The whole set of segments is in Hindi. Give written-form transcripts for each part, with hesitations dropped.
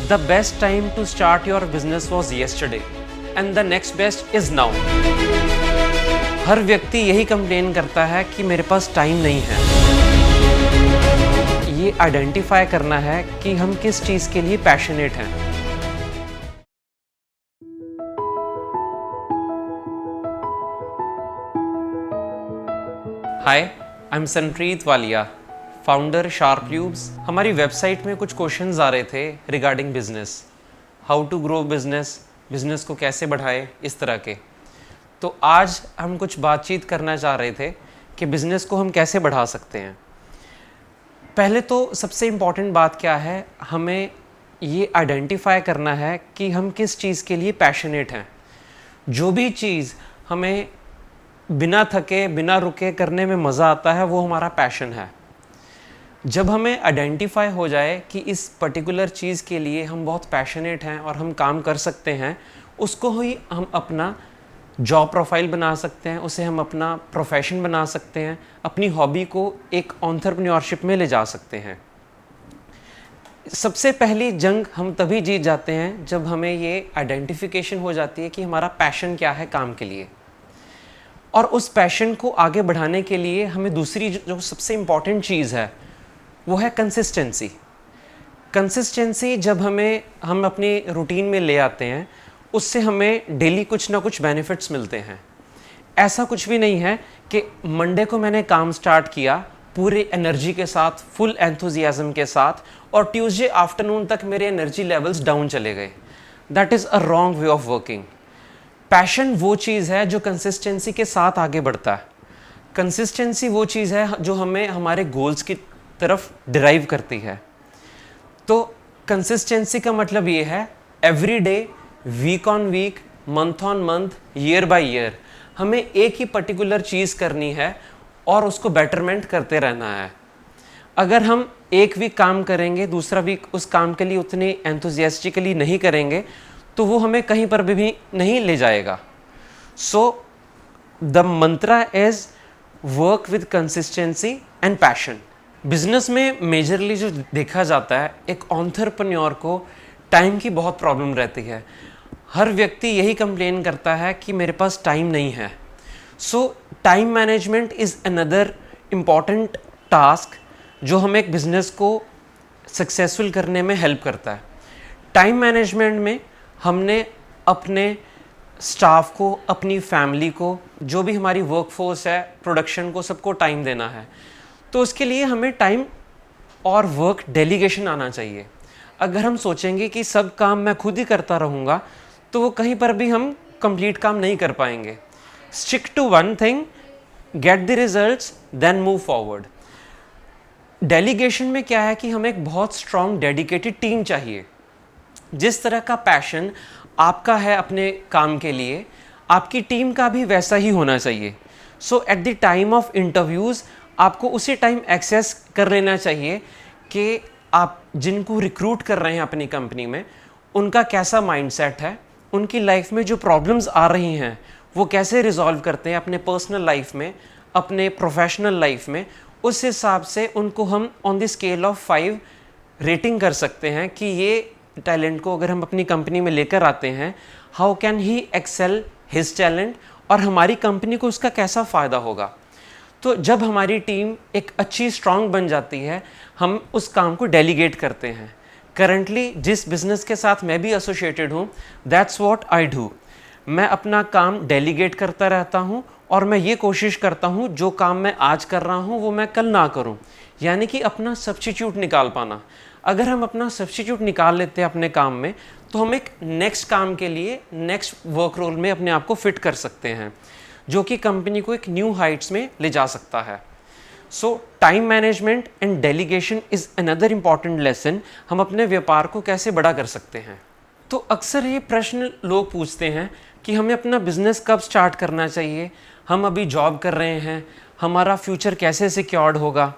The best time to start your business was yesterday and the next best is now. हर व्यक्ति यही कंप्लेन करता है कि मेरे पास टाइम नहीं है। ये आइडेंटिफाई करना है कि हम किस चीज़ के लिए पैशनेट हैं। Hi, I am Sanpreet Walia, founder Sharp Tubes. हमारी वेबसाइट में कुछ क्वेश्चंस आ रहे थे regarding business, how to grow business, business को कैसे बढ़ाए, इस तरह के। तो आज हम कुछ बातचीत करना चाह रहे थे कि बिजनेस को हम कैसे बढ़ा सकते हैं। पहले तो सबसे इम्पॉर्टेंट बात क्या है, हमें ये आइडेंटिफाई करना है कि हम किस चीज़ के लिए पैशनेट हैं। जो भी चीज़ हमें बिना थके बिना रुके करने में मज़ा आता है वो हमारा पैशन है। जब हमें आइडेंटिफाई हो जाए कि इस पर्टिकुलर चीज़ के लिए हम बहुत पैशनेट हैं और हम काम कर सकते हैं, उसको ही हम अपना जॉब प्रोफाइल बना सकते हैं, उसे हम अपना प्रोफेशन बना सकते हैं, अपनी हॉबी को एक एंटरप्रेन्योरशिप में ले जा सकते हैं। सबसे पहली जंग हम तभी जीत जाते हैं जब हमें ये आइडेंटिफिकेशन हो जाती है कि हमारा पैशन क्या है काम के लिए, और उस पैशन को आगे बढ़ाने के लिए हमें दूसरी जो सबसे इम्पॉर्टेंट चीज़ है वो है कंसिस्टेंसी। कंसिस्टेंसी जब हम अपनी रूटीन में ले आते हैं, उससे हमें डेली कुछ ना कुछ बेनिफिट्स मिलते हैं। ऐसा कुछ भी नहीं है कि मंडे को मैंने काम स्टार्ट किया पूरे एनर्जी के साथ, फुल एंथुजियाज्म के साथ, और ट्यूसडे आफ्टरनून तक मेरे एनर्जी लेवल्स डाउन चले गए। That is a wrong way of working. Passion वो चीज़ है जो कंसिस्टेंसी के साथ आगे बढ़ता है। कंसिस्टेंसी वो चीज़ है जो हमें हमारे गोल्स की तरफ डिराइव करती है। तो कंसिस्टेंसी का मतलब ये है every day, week on week, month on month, year by year हमें एक ही पर्टिकुलर चीज़ करनी है और उसको बेटरमेंट करते रहना है। अगर हम एक वीक काम करेंगे, दूसरा वीक उस काम के लिए उतने एंथुजियास्टिकली नहीं करेंगे, तो वो हमें कहीं पर भी नहीं ले जाएगा। So the Mantra is work with consistency and passion. Business में मेजरली जो देखा जाता है, एक एंटरप्रेन्योर को टाइम की बहुत प्रॉब्लम रहती है। हर व्यक्ति यही कंप्लेन करता है कि मेरे पास टाइम नहीं है। सो time management is another important task जो हमें एक बिज़नेस को सक्सेसफुल करने में हेल्प करता है। टाइम मैनेजमेंट में हमने अपने स्टाफ को, अपनी फैमिली को, जो भी हमारी वर्कफोर्स है, प्रोडक्शन को, सबको टाइम देना है। तो उसके लिए हमें टाइम और वर्क डेलीगेशन आना चाहिए। अगर हम सोचेंगे कि सब काम मैं खुद ही करता रहूँगा, तो वो कहीं पर भी हम कंप्लीट काम नहीं कर पाएंगे। Stick to one thing, get the results, then move forward. Delegation में क्या है कि हमें एक बहुत स्ट्रॉन्ग डेडिकेटेड टीम चाहिए। जिस तरह का पैशन आपका है अपने काम के लिए, आपकी टीम का भी वैसा ही होना चाहिए। So at the time of interviews आपको उसी टाइम एक्सेस कर लेना चाहिए कि आप जिनको रिक्रूट कर रहे हैं अपनी कंपनी में, उनका कैसा माइंडसेट है, उनकी लाइफ में जो प्रॉब्लम्स आ रही हैं वो कैसे रिजॉल्व करते हैं अपने पर्सनल लाइफ में, अपने प्रोफेशनल लाइफ में। उस हिसाब से उनको हम on the scale of 5 rating कर सकते हैं कि ये टैलेंट को अगर हम अपनी कंपनी में लेकर आते हैं, how can he excel his talent, और हमारी कंपनी को उसका कैसा फ़ायदा होगा। तो जब हमारी टीम एक अच्छी स्ट्रांग बन जाती है, हम उस काम को डेलीगेट करते हैं। करंटली जिस बिज़नेस के साथ मैं भी एसोसिएटेड हूँ, दैट्स व्हाट आई डू। मैं अपना काम डेलीगेट करता रहता हूँ और मैं ये कोशिश करता हूँ जो काम मैं आज कर रहा हूँ वो मैं कल ना करूँ, यानी कि अपना सब्स्टिट्यूट निकाल पाना। अगर हम अपना सब्स्टिट्यूट निकाल लेते हैं अपने काम में, तो हम एक नेक्स्ट काम के लिए, नेक्स्ट वर्क रोल में अपने आप को फिट कर सकते हैं, जो कि कंपनी को एक न्यू हाइट्स में ले जा सकता है। सो time management and delegation is another important lesson. हम अपने व्यापार को कैसे बड़ा कर सकते हैं। तो अक्सर ये प्रश्न लोग पूछते हैं कि हमें अपना बिजनेस कब स्टार्ट करना चाहिए, हम अभी जॉब कर रहे हैं, हमारा फ्यूचर कैसे सिक्योर्ड होगा।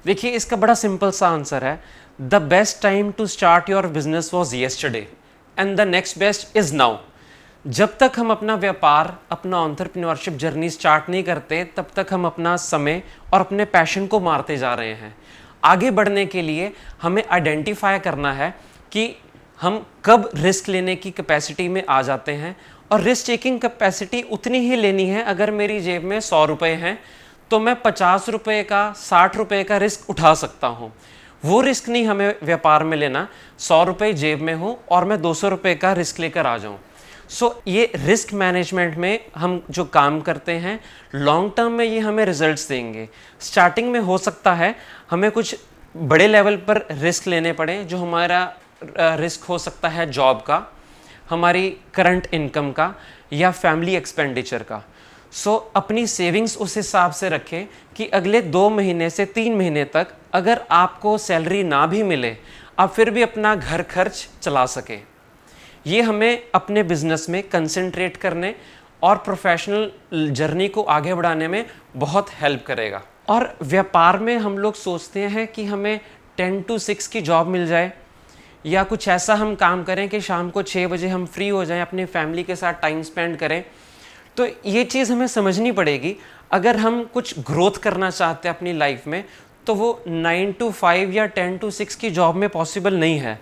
देखिए, इसका बड़ा सिंपल सा आंसर है, the best time to start your business was yesterday and the next best is now. जब तक हम अपना व्यापार, अपना एंटरप्रेन्योरशिप जर्नी स्टार्ट नहीं करते, तब तक हम अपना समय और अपने पैशन को मारते जा रहे हैं। आगे बढ़ने के लिए हमें आइडेंटिफाई करना है कि हम कब रिस्क लेने की कैपेसिटी में आ जाते हैं। और रिस्क टेकिंग कैपेसिटी उतनी ही लेनी है, अगर मेरी जेब में 100 रुपये हैं तो मैं 50 रुपये का 60 रुपये का रिस्क उठा सकता हूँ। वो रिस्क नहीं हमें व्यापार में लेना 100 रुपये जेब में हो और मैं 200 रुपये का रिस्क लेकर आ जाऊँ। ये रिस्क मैनेजमेंट में हम जो काम करते हैं लॉन्ग टर्म में ये हमें रिजल्ट्स देंगे। स्टार्टिंग में हो सकता है हमें कुछ बड़े लेवल पर रिस्क लेने पड़े, जो हमारा रिस्क हो सकता है जॉब का, हमारी करंट इनकम का या फैमिली एक्सपेंडिचर का। अपनी सेविंग्स उस हिसाब से रखें कि अगले 2 महीने से 3 महीने तक अगर आपको सैलरी ना भी मिले, आप फिर भी अपना घर खर्च चला सके। ये हमें अपने बिजनेस में कंसंट्रेट करने और प्रोफेशनल जर्नी को आगे बढ़ाने में बहुत हेल्प करेगा। और व्यापार में हम लोग सोचते हैं कि हमें 10 to 6 की जॉब मिल जाए, या कुछ ऐसा हम काम करें कि शाम को 6 बजे हम फ्री हो जाएं, अपनी फैमिली के साथ टाइम स्पेंड करें। तो ये चीज़ हमें समझनी पड़ेगी। अगर हम कुछ ग्रोथ करना चाहते हैं अपनी लाइफ में, तो वो 9 to 5 या 10 to 6 की जॉब में पॉसिबल नहीं है।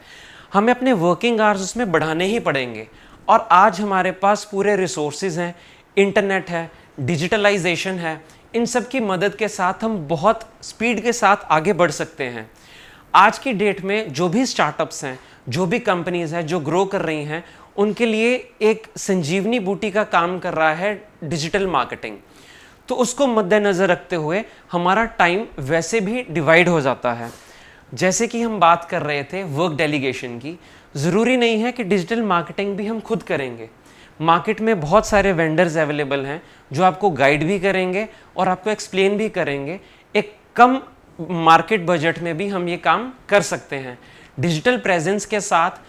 हमें अपने वर्किंग आवर्स उसमें बढ़ाने ही पड़ेंगे। और आज हमारे पास पूरे रिसोर्सेज हैं, इंटरनेट है, डिजिटलाइजेशन है, इन सब की मदद के साथ हम बहुत स्पीड के साथ आगे बढ़ सकते हैं। आज की डेट में जो भी स्टार्टअप्स हैं, जो भी कंपनीज हैं जो ग्रो कर रही हैं, उनके लिए एक संजीवनी बूटी का काम कर रहा है डिजिटल मार्केटिंग। तो उसको मद्देनज़र रखते हुए हमारा टाइम वैसे भी डिवाइड हो जाता है। जैसे कि हम बात कर रहे थे वर्क डेलीगेशन की, ज़रूरी नहीं है कि डिजिटल मार्केटिंग भी हम खुद करेंगे। मार्केट में बहुत सारे वेंडर्स अवेलेबल हैं जो आपको गाइड भी करेंगे और आपको एक्सप्लेन भी करेंगे। एक कम मार्केट बजट में भी हम ये काम कर सकते हैं। डिजिटल प्रेजेंस के साथ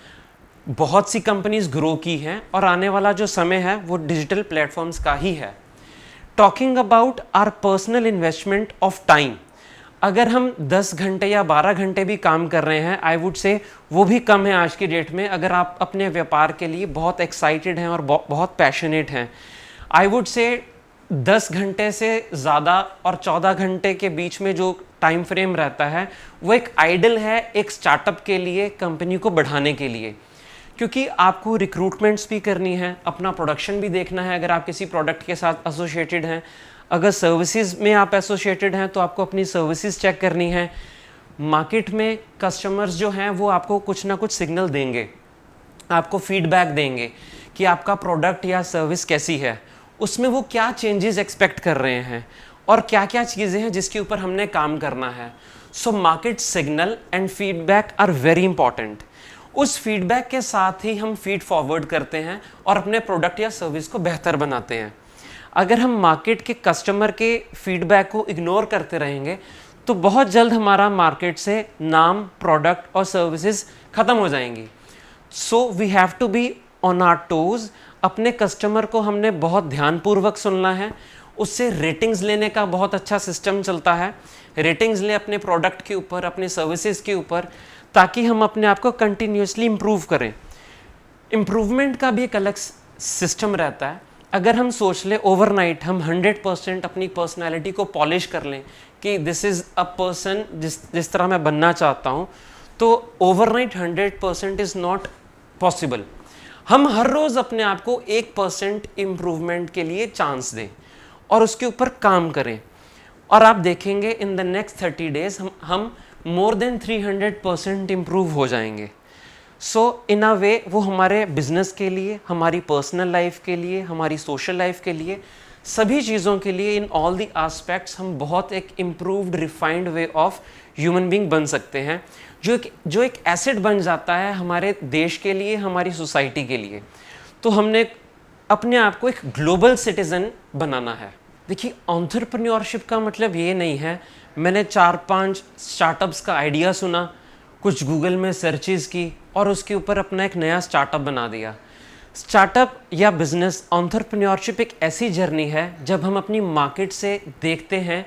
बहुत सी कंपनीज ग्रो की हैं और आने वाला जो समय है वो डिजिटल प्लेटफॉर्म्स का ही है। Talking about our personal investment of time, अगर हम 10 घंटे या 12 घंटे भी काम कर रहे हैं, आई वुड से वो भी कम है आज की डेट में। अगर आप अपने व्यापार के लिए बहुत एक्साइटेड हैं और बहुत पैशनेट हैं, आई वुड से 10 घंटे से ज़्यादा और 14 घंटे के बीच में जो टाइम फ्रेम रहता है वो एक आइडल है एक स्टार्टअप के लिए, कंपनी को बढ़ाने के लिए। क्योंकि आपको रिक्रूटमेंट्स भी करनी है, अपना प्रोडक्शन भी देखना है अगर आप किसी प्रोडक्ट के साथ एसोसिएटेड हैं। अगर सर्विसेज में आप एसोसिएटेड हैं तो आपको अपनी सर्विसेज चेक करनी है। मार्केट में कस्टमर्स जो हैं वो आपको कुछ ना कुछ सिग्नल देंगे, आपको फीडबैक देंगे कि आपका प्रोडक्ट या सर्विस कैसी है, उसमें वो क्या चेंजेस एक्सपेक्ट कर रहे हैं और क्या क्या चीज़ें हैं जिसके ऊपर हमने काम करना है। So market signal and feedback are very important. उस फीडबैक के साथ ही हम फीड फॉरवर्ड करते हैं और अपने प्रोडक्ट या सर्विस को बेहतर बनाते हैं। अगर हम मार्केट के कस्टमर के फीडबैक को इग्नोर करते रहेंगे तो बहुत जल्द हमारा मार्केट से नाम, प्रोडक्ट और सर्विसेज ख़त्म हो जाएंगी। So we have to be on our toes. अपने कस्टमर को हमने बहुत ध्यानपूर्वक सुनना है। उससे रेटिंग्स लेने का बहुत अच्छा सिस्टम चलता है। रेटिंग्स लें अपने प्रोडक्ट के ऊपर, अपने सर्विसेज के ऊपर, ताकि हम अपने आप को कंटिन्यूसली इम्प्रूव करें। इम्प्रूवमेंट का भी एक अलग सिस्टम रहता है। अगर हम सोच लें ओवरनाइट हम 100% अपनी पर्सनैलिटी को पॉलिश कर लें कि दिस इज़ अ पर्सन जिस तरह मैं बनना चाहता हूँ, तो ओवरनाइट 100% इज़ नॉट पॉसिबल। हम हर रोज़ अपने आप को 1% इम्प्रूवमेंट के लिए चांस दें और उसके ऊपर काम करें, और आप देखेंगे इन द नेक्स्ट 30 डेज हम मोर देन 300% इम्प्रूव हो जाएंगे। सो इन अ वे वो हमारे बिजनेस के लिए, हमारी पर्सनल लाइफ के लिए, हमारी सोशल लाइफ के लिए, सभी चीज़ों के लिए, इन ऑल द एस्पेक्ट्स हम बहुत एक improved refined way of human being बन सकते हैं, जो एक एसेट बन जाता है हमारे देश के लिए, हमारी सोसाइटी के लिए। तो हमने अपने आप को एक ग्लोबल सिटीज़न बनाना है। देखिए, एंटरप्रेन्योरशिप का मतलब ये नहीं है मैंने 4-5 स्टार्टअप्स का आइडिया सुना, कुछ गूगल में सर्चेस की और उसके ऊपर अपना एक नया स्टार्टअप बना दिया। स्टार्टअप या बिजनेस एंटरप्रेन्योरशिप एक ऐसी जर्नी है जब हम अपनी मार्केट से देखते हैं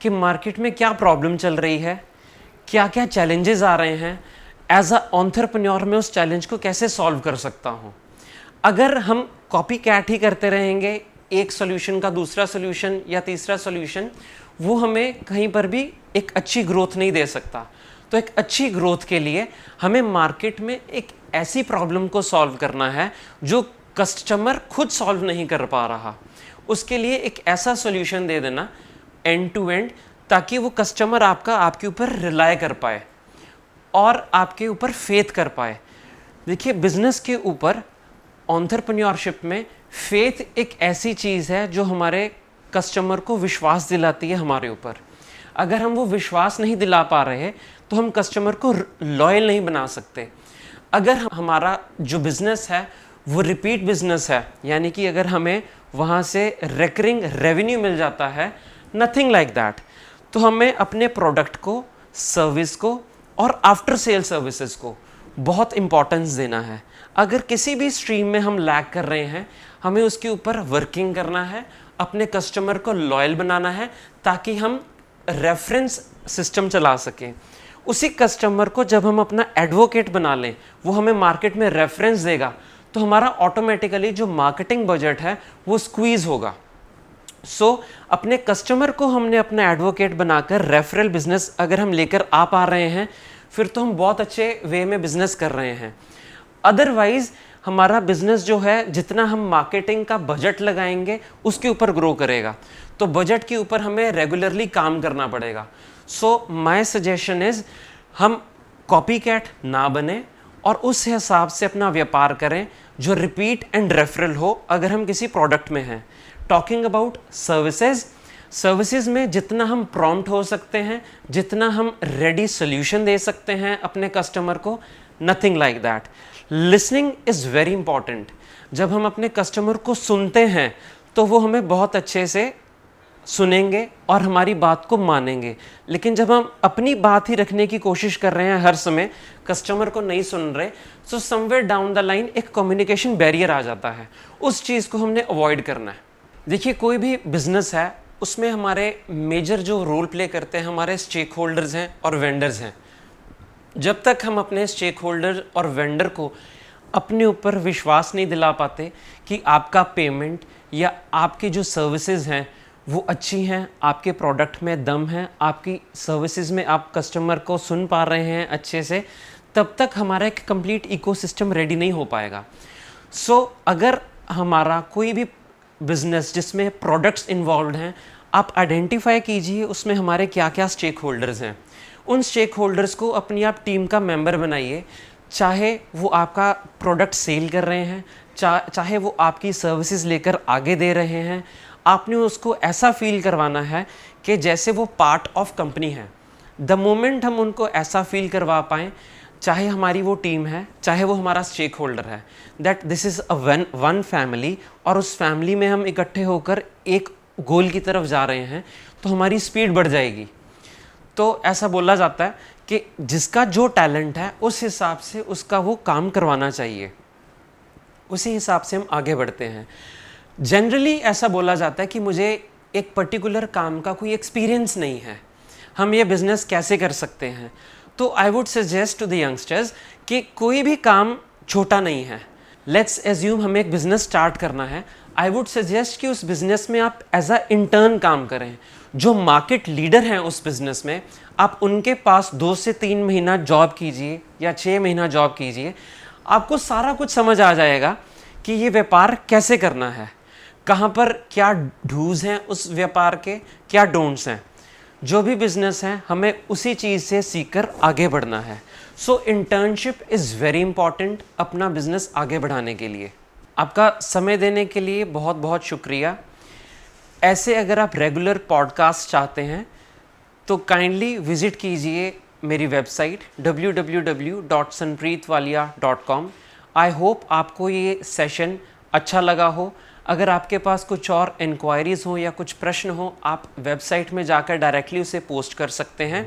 कि मार्केट में क्या प्रॉब्लम चल रही है, क्या क्या चैलेंजेस आ रहे हैं, एज अ एंटरप्रेन्योर में उस चैलेंज को कैसे सॉल्व कर सकता हूँ। अगर हम कॉपी कैट ही करते रहेंगे, एक सोल्यूशन का दूसरा सोल्यूशन या तीसरा सोल्यूशन, वो हमें कहीं पर भी एक अच्छी ग्रोथ नहीं दे सकता। तो एक अच्छी ग्रोथ के लिए हमें मार्केट में एक ऐसी प्रॉब्लम को सॉल्व करना है जो कस्टमर खुद सॉल्व नहीं कर पा रहा, उसके लिए एक ऐसा सॉल्यूशन दे देना एंड टू एंड, ताकि वो कस्टमर आपके ऊपर रिलाय कर पाए और आपके ऊपर फेथ कर पाए। देखिए, बिजनेस के ऊपर, एंटरप्रेन्योरशिप में फेथ एक ऐसी चीज़ है जो हमारे कस्टमर को विश्वास दिलाती है हमारे ऊपर। अगर हम वो विश्वास नहीं दिला पा रहे तो हम कस्टमर को लॉयल नहीं बना सकते। अगर हमारा जो बिज़नेस है वो रिपीट बिजनेस है, यानी कि अगर हमें वहाँ से रिकरिंग रेवेन्यू मिल जाता है, नथिंग लाइक दैट, तो हमें अपने प्रोडक्ट को, सर्विस को और आफ्टर सेल सर्विसेज को बहुत इंपॉर्टेंस देना है। अगर किसी भी स्ट्रीम में हम लैग कर रहे हैं, हमें उसके ऊपर वर्किंग करना है, अपने कस्टमर को लॉयल बनाना है, ताकि हम रेफरेंस सिस्टम चला सकें। उसी कस्टमर को जब हम अपना एडवोकेट बना लें, वो हमें मार्केट में रेफरेंस देगा, तो हमारा ऑटोमेटिकली जो मार्केटिंग बजट है वो स्क्वीज होगा। अपने कस्टमर को हमने अपना एडवोकेट बनाकर रेफरल बिजनेस अगर हम लेकर आ पा रहे हैं, फिर तो हम बहुत अच्छे वे में बिजनेस कर रहे हैं। अदरवाइज हमारा बिजनेस जो है, जितना हम मार्केटिंग का बजट लगाएंगे उसके ऊपर ग्रो करेगा, तो बजट के ऊपर हमें रेगुलरली काम करना पड़ेगा। माय सजेशन इज, हम कॉपी कैट ना बने और उस हिसाब से अपना व्यापार करें जो रिपीट एंड रेफरल हो। अगर हम किसी प्रोडक्ट में हैं, टॉकिंग अबाउट सर्विसेज में जितना हम प्रॉम्प्ट हो सकते हैं, जितना हम रेडी सोल्यूशन दे सकते हैं अपने कस्टमर को, nothing like that. Listening is very important. जब हम अपने कस्टमर को सुनते हैं तो वो हमें बहुत अच्छे से सुनेंगे और हमारी बात को मानेंगे। लेकिन जब हम अपनी बात ही रखने की कोशिश कर रहे हैं हर समय, कस्टमर को नहीं सुन रहे, तो समवेयर डाउन द लाइन एक कम्युनिकेशन बैरियर आ जाता है। उस चीज़ को हमने अवॉइड करना है। देखिए, कोई भी बिजनेस है, उसमें हमारे मेजर जो रोल प्ले करते हैं हमारे स्टेक होल्डर्स हैं और वेंडर्स हैं। जब तक हम अपने स्टेक होल्डर और वेंडर को अपने ऊपर विश्वास नहीं दिला पाते कि आपका पेमेंट या आपकी जो सर्विसेज हैं वो अच्छी हैं, आपके प्रोडक्ट में दम है, आपकी सर्विसेज में आप कस्टमर को सुन पा रहे हैं अच्छे से, तब तक हमारा एक कंप्लीट इकोसिस्टम रेडी नहीं हो पाएगा। अगर हमारा कोई भी बिजनेस जिसमें प्रोडक्ट्स इन्वॉल्व हैं, आप आइडेंटिफाई कीजिए उसमें हमारे क्या क्या स्टेक होल्डर्स हैं। उन स्टेक होल्डर्स को अपनी आप टीम का मेंबर बनाइए, चाहे वो आपका प्रोडक्ट सेल कर रहे हैं, चाहे वो आपकी सर्विसेज लेकर आगे दे रहे हैं। आपने उसको ऐसा फील करवाना है कि जैसे वो पार्ट ऑफ कंपनी है। द मोमेंट हम उनको ऐसा फील करवा पाएँ, चाहे हमारी वो टीम है, चाहे वो हमारा स्टेक होल्डर है, that this is a one family, और उस फैमिली में हम इकट्ठे होकर एक गोल की तरफ जा रहे हैं, तो हमारी स्पीड बढ़ जाएगी। तो ऐसा बोला जाता है कि जिसका जो टैलेंट है उस हिसाब से उसका वो काम करवाना चाहिए, उसी हिसाब से हम आगे बढ़ते हैं। जनरली ऐसा बोला जाता है कि मुझे एक पर्टिकुलर काम का कोई एक्सपीरियंस नहीं है, हम ये बिज़नेस कैसे कर सकते हैं। तो I would suggest to the youngsters कि कोई भी काम छोटा नहीं है। लेट्स एज्यूम हमें एक बिज़नेस स्टार्ट करना है, आई वुड सजेस्ट कि उस बिज़नेस में आप एज अ इंटर्न काम करें। जो मार्केट लीडर हैं उस बिज़नेस में, आप उनके पास 2 से 3 महीना जॉब कीजिए या 6 महीना जॉब कीजिए, आपको सारा कुछ समझ आ जाएगा कि ये व्यापार कैसे करना है, कहाँ पर क्या डूज हैं उस व्यापार के, क्या डोंट्स हैं। जो भी बिजनेस है हमें उसी चीज़ से सीखकर आगे बढ़ना है। इंटर्नशिप इज़ वेरी इंपॉर्टेंट अपना बिजनेस आगे बढ़ाने के लिए। आपका समय देने के लिए बहुत बहुत शुक्रिया। ऐसे अगर आप रेगुलर पॉडकास्ट चाहते हैं तो काइंडली विज़िट कीजिए मेरी वेबसाइट www.sanpreetwalia.com। आई होप आपको ये सेशन अच्छा लगा हो। अगर आपके पास कुछ और इंक्वायरीज़ हो या कुछ प्रश्न हो, आप वेबसाइट में जाकर डायरेक्टली उसे पोस्ट कर सकते हैं।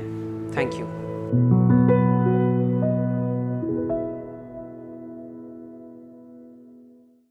Thank you.